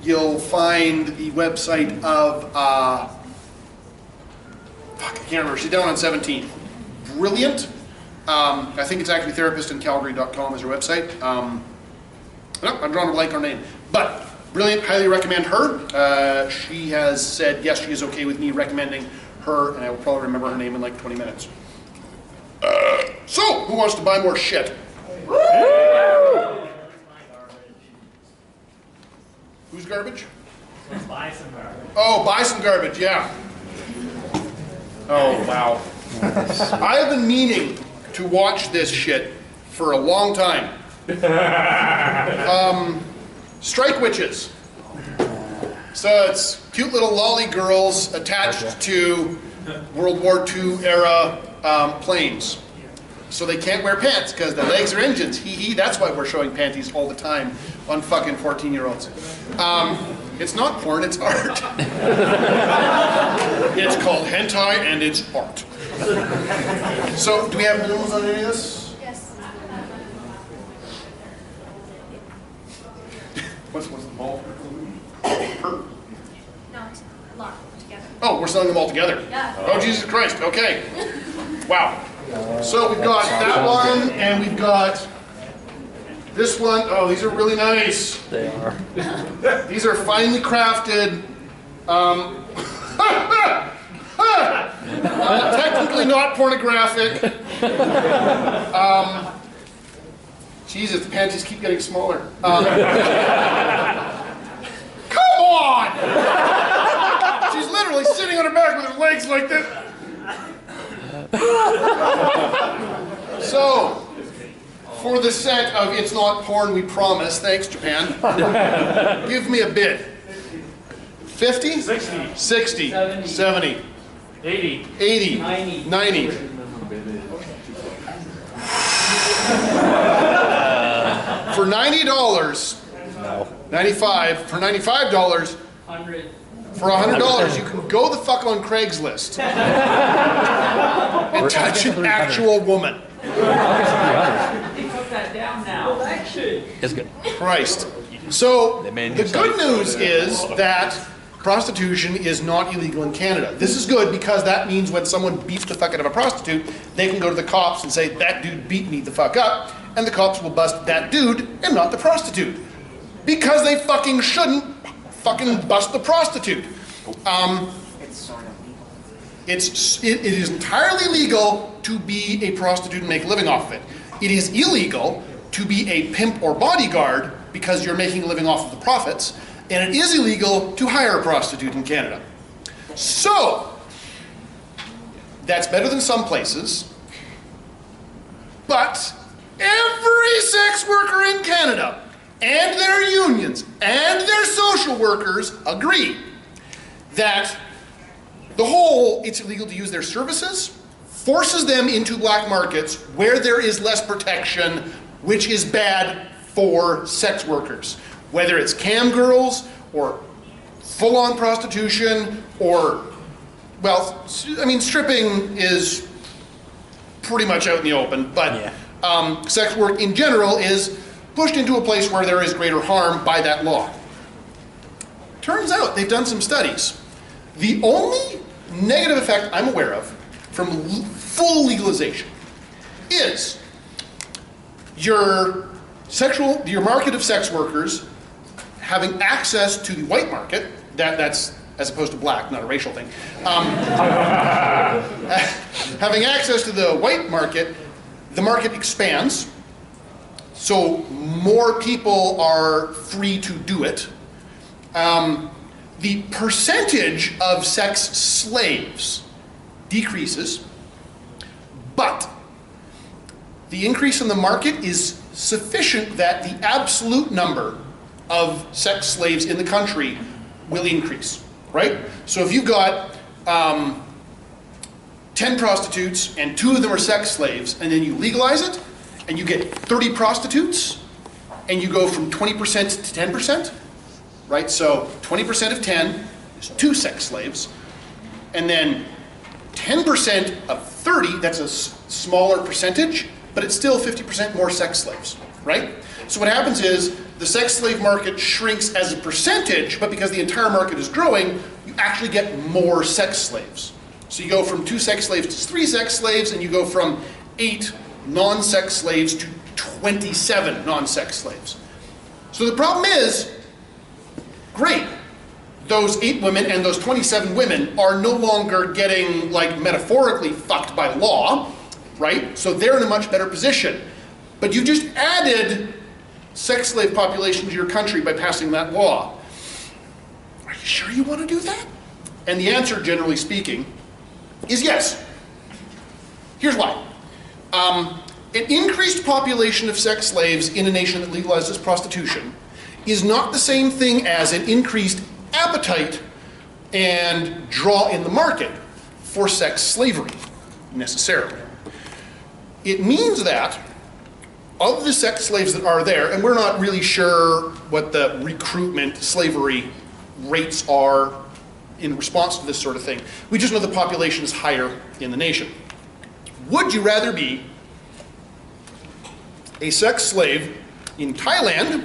you'll find the website of, fuck, I can't remember, she's down on 17. Brilliant. I think it's actually therapistInCalgary.com is her website. No, I'm drawing a blank on her name. But brilliant, highly recommend her. She has said, yes, she is okay with me recommending her, and I will probably remember her name in like 20 minutes. So, who wants to buy more shit? Who's garbage? Buy some garbage. Oh, buy some garbage, yeah. Oh, wow. I have been meaning to watch this shit for a long time. Strike witches. So it's cute little lolly girls attached to World War II era planes. So they can't wear pants because their legs are engines. Hee hee, that's why we're showing panties all the time on fucking 14-year-olds. It's not porn, it's art. It's called hentai and it's art. So, do we have minimums on any of this? Yes. What's the ball? No, it's a lot together. Oh, we're selling them all together. Yeah. Oh, Jesus Christ, okay. Wow. So we've got that one, and we've got this one. Oh, these are really nice. They are. These are finely crafted. Technically not pornographic. Jesus, the panties keep getting smaller. Come on! She's literally sitting on her back with her legs like this. So, for the set of It's Not Porn, we promise, thanks Japan, give me a bid. 50? 60. 60. 70. 70. 80. 80. 90. 90. For $90, No. 95, for $95, 100. for $100, you can go the fuck on Craigslist and touch an actual woman. They took that down now. It's good. Christ. So, They made a the new good site. news is that prostitution is not illegal in Canada. This is good because that means when someone beats the fuck out of a prostitute, they can go to the cops and say, that dude beat me the fuck up, and the cops will bust that dude and not the prostitute. Because they fucking shouldn't fucking bust the prostitute. It is entirely legal to be a prostitute and make a living off of it. It is illegal to be a pimp or bodyguard because you're making a living off of the profits, and it is illegal to hire a prostitute in Canada. So, that's better than some places, but every sex worker in Canada and their unions and their social workers agree that the whole it's illegal to use their services forces them into black markets where there is less protection, which is bad for sex workers. Whether it's cam girls or full-on prostitution or, well, I mean, stripping is pretty much out in the open, but sex work in general is pushed into a place where there is greater harm by that law. Turns out they've done some studies. The only negative effect I'm aware of from full legalization is your market of sex workers having access to the white market, that's as opposed to black, not a racial thing, having access to the white market, the market expands, so more people are free to do it. The percentage of sex slaves decreases, but the increase in the market is sufficient that the absolute number of sex slaves in the country will increase, right? So if you've got 10 prostitutes and 2 of them are sex slaves, and then you legalize it, and you get 30 prostitutes, and you go from 20% to 10%, right? So 20% of 10 is 2 sex slaves, and then 10% of 30, that's a smaller percentage, but it's still 50% more sex slaves, right? So what happens is the sex slave market shrinks as a percentage, but because the entire market is growing, you actually get more sex slaves. So you go from 2 sex slaves to 3 sex slaves, and you go from 8 non-sex slaves to 27 non-sex slaves. So the problem is, great, those 8 women and those 27 women are no longer getting, like, metaphorically fucked by law, right? So they're in a much better position. But you just added sex slave population to your country by passing that law. Are you sure you want to do that? And the answer, generally speaking, is yes. Here's why. An increased population of sex slaves in a nation that legalizes prostitution is not the same thing as an increased appetite and draw in the market for sex slavery, necessarily. It means that of the sex slaves that are there, and we're not really sure what the recruitment slavery rates are in response to this sort of thing, we just know the population is higher in the nation. Would you rather be a sex slave in Thailand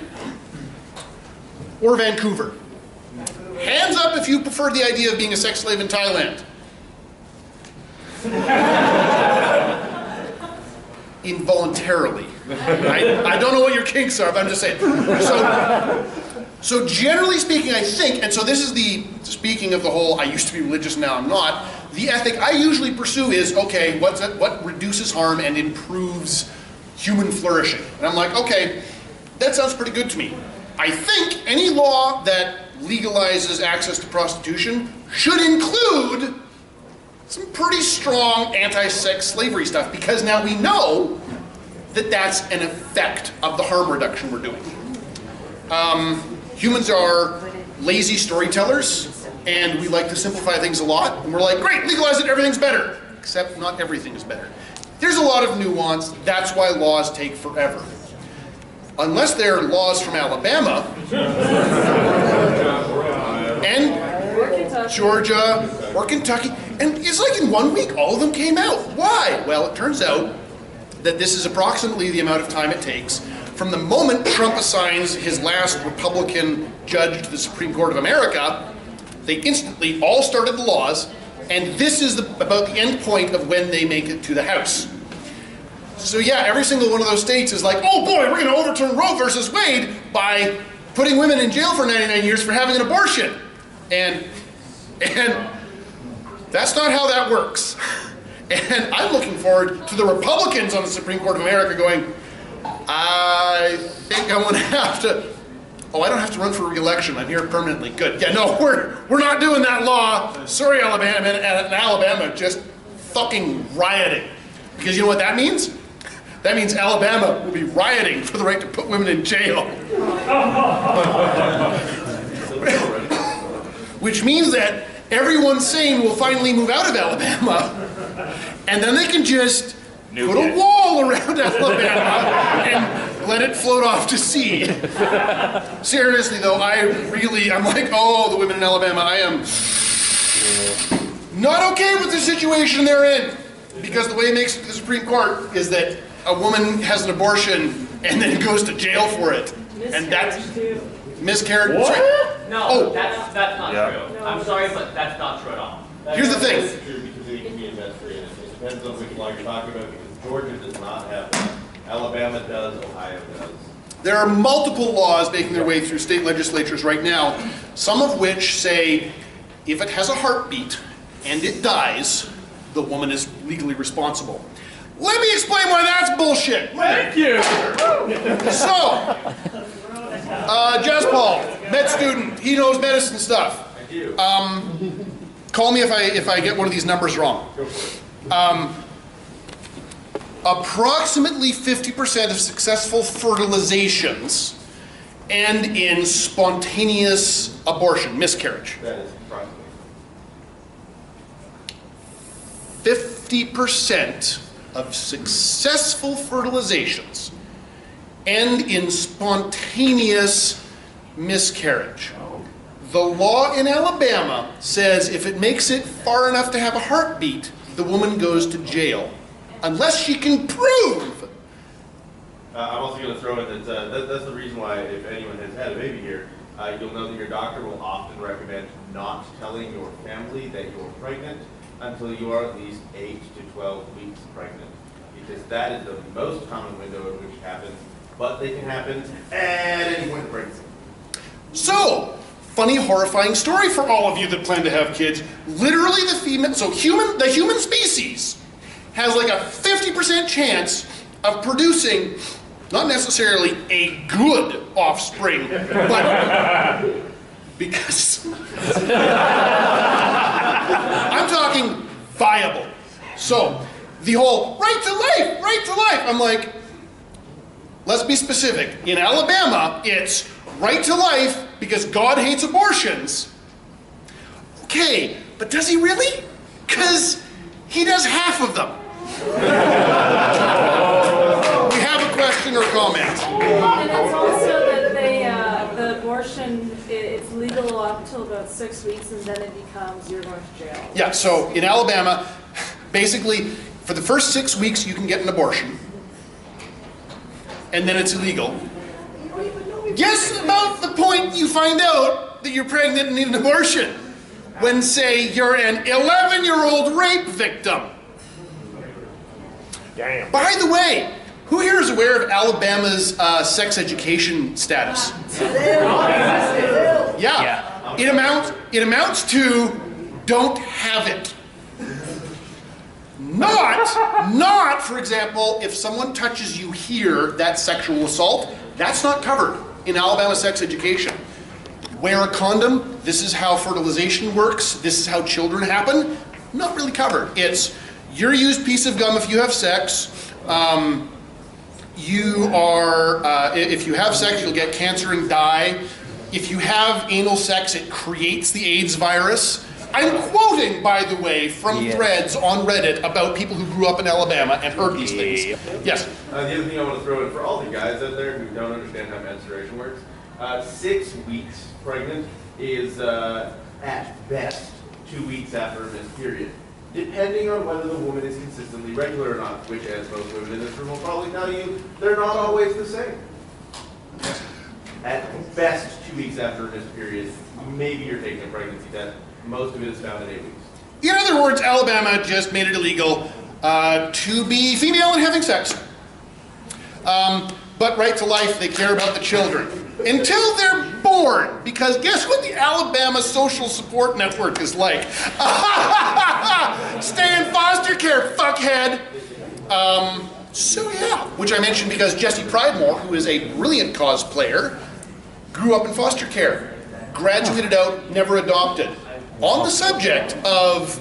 or Vancouver? Hands up if you prefer the idea of being a sex slave in Thailand. Involuntarily. I don't know what your kinks are, but I'm just saying. So generally speaking, I think, and so this is the, speaking of the whole, I used to be religious, now I'm not, the ethic I usually pursue is, okay, what reduces harm and improves human flourishing? And I'm like, okay, that sounds pretty good to me. I think any law that legalizes access to prostitution should include some pretty strong anti-sex slavery stuff, because now we know that that's an effect of the harm reduction we're doing. Humans are lazy storytellers, and we like to simplify things a lot, and we're like, great, legalize it, everything's better. Except not everything is better. There's a lot of nuance, that's why laws take forever. Unless they're laws from Alabama, and Georgia, or Kentucky, and it's like in 1 week all of them came out. Why? Well, it turns out that this is approximately the amount of time it takes from the moment Trump assigns his last Republican judge to the Supreme Court of America. They instantly all started the laws, and this is about the end point of when they make it to the House. So yeah, every single one of those states is like, oh boy, we're going to overturn Roe versus Wade by putting women in jail for 99 years for having an abortion. And that's not how that works. And I'm looking forward to the Republicans on the Supreme Court of America going, I think I'm going to have to, oh, I don't have to run for re-election. I'm here permanently. Good. Yeah, no, we're not doing that law. Sorry, Alabama. And Alabama just fucking rioting. Because you know what that means? That means Alabama will be rioting for the right to put women in jail. Which means that everyone sane will finally move out of Alabama, and then they can just put a wall around Alabama and let it float off to sea. Seriously though, I'm like, oh, the women in Alabama, I am not okay with the situation they're in. Because the way it makes it to the Supreme Court is that a woman has an abortion and then goes to jail for it. And that's miscarriage. What? Right. No, oh. that's not true. I'm sorry, but that's not true at all. Here's the thing. That's true because it can be invested in. It depends on which law you're talking about, because Georgia does not have that. Alabama does, Ohio does. There are multiple laws making their way through state legislatures right now, some of which say if it has a heartbeat and it dies, the woman is legally responsible. Let me explain why that's bullshit. Thank you. So, Jess Paul, med student, he knows medicine stuff. I do. Call me if I get one of these numbers wrong. Go for it. Approximately 50% of successful fertilizations end in spontaneous abortion, miscarriage. That is approximately. 50% of successful fertilizations end in spontaneous miscarriage. The law in Alabama says if it makes it far enough to have a heartbeat, the woman goes to jail. Unless she can prove I'm also going to throw in that's the reason why, if anyone has had a baby here, you'll know that your doctor will often recommend not telling your family that you're pregnant until you are at least 8 to 12 weeks pregnant, because that is the most common window in which it happens, but they can happen at any point in pregnancy. So, funny, horrifying story for all of you that plan to have kids. Literally the human species has like a 50% chance of producing not necessarily a good offspring, but because I'm talking viable. So, the whole right to life, I'm like, let's be specific. In Alabama, it's right to life because God hates abortions. Okay, but does he really? Because he does half of them. We have a question or comment. And it's also that the abortion, it's legal up until about 6 weeks, and then it becomes you're going to jail. Yeah, so in Alabama, basically, for the first 6 weeks you can get an abortion, and then it's illegal. Guess about the point you find out that you're pregnant and need an abortion. When, say, you're an 11-year-old rape victim. Damn. By the way, who here is aware of Alabama's sex education status? Yeah. It amounts to don't have it. Not, for example, if someone touches you here, that's sexual assault. That's not covered in Alabama sex education. Wear a condom. This is how fertilization works. This is how children happen. Not really covered. It's your used piece of gum if you have sex. If you have sex, you'll get cancer and die. If you have anal sex, it creates the AIDS virus. I'm quoting, by the way, from threads on Reddit about people who grew up in Alabama and heard these things. Yes? The other thing I want to throw in for all the guys out there who don't understand how menstruation works, 6 weeks pregnant is at best 2 weeks after a missed period, depending on whether the woman is consistently regular or not, which, as most women in this room will probably tell you, they're not always the same. At best 2 weeks after a missed period, maybe you're taking a pregnancy test. Most of it is found in 8 weeks. In other words, Alabama just made it illegal to be female and having sex. But right to life, they care about the children. Until they're born. Because guess what the Alabama Social Support Network is like? Stay in foster care, fuckhead. So yeah, which I mentioned because Jesse Pridemore, who is a brilliant cosplayer, grew up in foster care. Graduated out, never adopted. On the subject of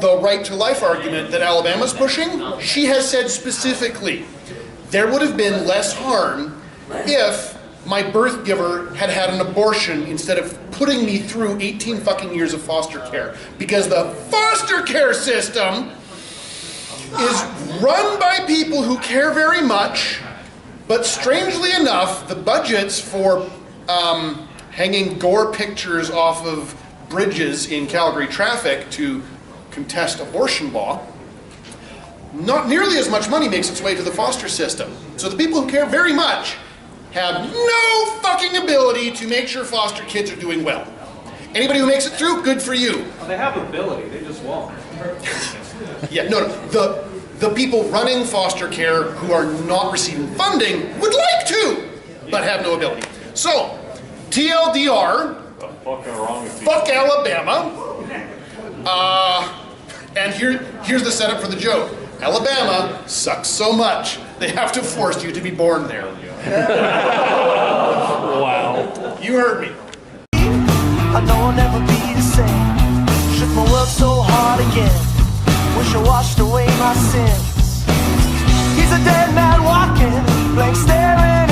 the right to life argument that Alabama's pushing, she has said specifically, there would have been less harm if my birth giver had had an abortion instead of putting me through 18 fucking years of foster care. Because the foster care system is run by people who care very much, but strangely enough, the budgets for hanging gore pictures off of bridges in Calgary traffic to contest abortion law, not nearly as much money makes its way to the foster system. So the people who care very much have no fucking ability to make sure foster kids are doing well. Anybody who makes it through, good for you. Well, they have ability, they just won't. Yeah, no, the people running foster care who are not receiving funding would like to, but have no ability. So, TLDR, fuck Alabama, and here's the setup for the joke. Alabama sucks so much, they have to force you to be born there. Wow. You heard me. I know I'll never be the same. Shook my world so hard again. Wish I washed away my sins. He's a dead man walking, blank staring.